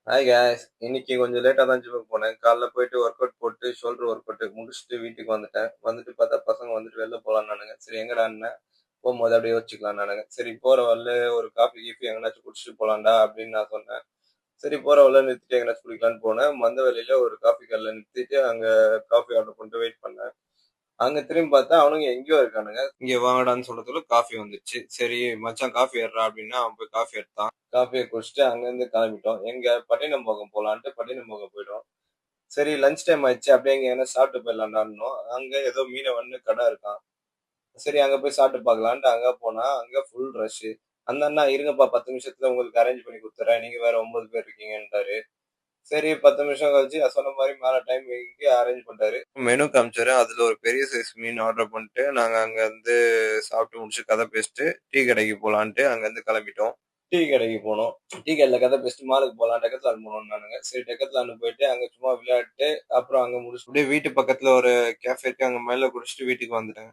Hi guys, இன்னைக்கு கொஞ்சம் லேட்டாக தான் ஜிம்முக்கு போனேன். காலைல போயிட்டு ஒர்க் அவுட் போட்டு ஷோல்டர் ஒர்க் அவுட் முடிச்சுட்டு வீட்டுக்கு வந்துட்டேன். வந்துட்டு பார்த்தா பசங்க வந்துட்டு வெளில போகலான்னானுங்க. சரி எங்கடான்னு போகும்போது அப்படியே யோசிச்சுக்கலாம்னானுங்க. சரி போகிற வழில ஒரு காஃபி கீஃபி எங்கேனாச்சும் குடிச்சிட்டு போகலான்டா அப்படின்னு நான் சொன்னேன். சரி போகிற வழில நிறுத்திட்டு எங்கேனாச்சும் குடிக்கலான்னு போனேன். வந்த வழியில ஒரு காஃபி கடையில் நிறுத்திட்டு அங்கே காஃபி ஆர்டர் பண்ணிட்டு வெயிட் பண்ணேன். அங்க திரும்பி பார்த்தா அவனுங்க எங்கேயோ இருக்கானுங்க. இங்க வாங்கடான்னு சொல்றதுக்குள்ள காஃபி வந்துருச்சு. சரி மச்சான் காஃபி எடுறா அப்படின்னா அவன் போய் காஃபி எடுத்தான். காஃபியை குடிச்சிட்டு அங்கேருந்து கிளம்பிட்டோம். எங்க பட்டினப்பாக்கம் போலான்ட்டு பட்டினப்பாக்கம் போயிட்டோம். சரி லஞ்ச் டைம் ஆயிடுச்சு. அப்படியே எங்க எங்கன்னா சாப்பிட்டு போயிடலாம்டான்னோம். அங்க ஏதோ மீனவன்னு கடை இருக்கான். சரி அங்க போய் சாப்பிட்டு பார்க்கலான்ட்டு அங்க போனா அங்க ஃபுல் ரஷ். அந்த அண்ணா இருங்கப்பா 10 நிமிஷத்துல உங்களுக்கு அரேஞ்ச் பண்ணி கொடுத்துறேன். நீங்க வேற 9 பேர் இருக்கீங்கன்றாரு. சரி 10 நிமிஷம் கழிச்சு சொன்ன மாதிரி மேல டைம் இங்கே அரேஞ்ச் பண்ணிட்டாரு. மெனு காமிச்சாரு. அதுல ஒரு பெரிய சைஸ் மீன் ஆர்டர் பண்ணிட்டு நாங்க அங்க இருந்து சாப்பிட்டு முடிச்சு கதை பேசிட்டு டீ கடைக்கு போலான்ட்டு அங்க இருந்து கிளம்பிட்டோம். டீ கடைக்கு போனோம். டீ கடையில கதை பேசிட்டு மாலுக்கு போலாம் டெக்கத்லான் போனோம்னானுங்க. சரி டெக்கத்லான் போயிட்டு அங்க சும்மா விளையாட்டு அப்புறம் அங்க முடிச்சு அப்படியே வீட்டு பக்கத்துல ஒரு கேஃபே இருக்கு. அங்க மேல குடிச்சிட்டு வீட்டுக்கு வந்துட்டேன்.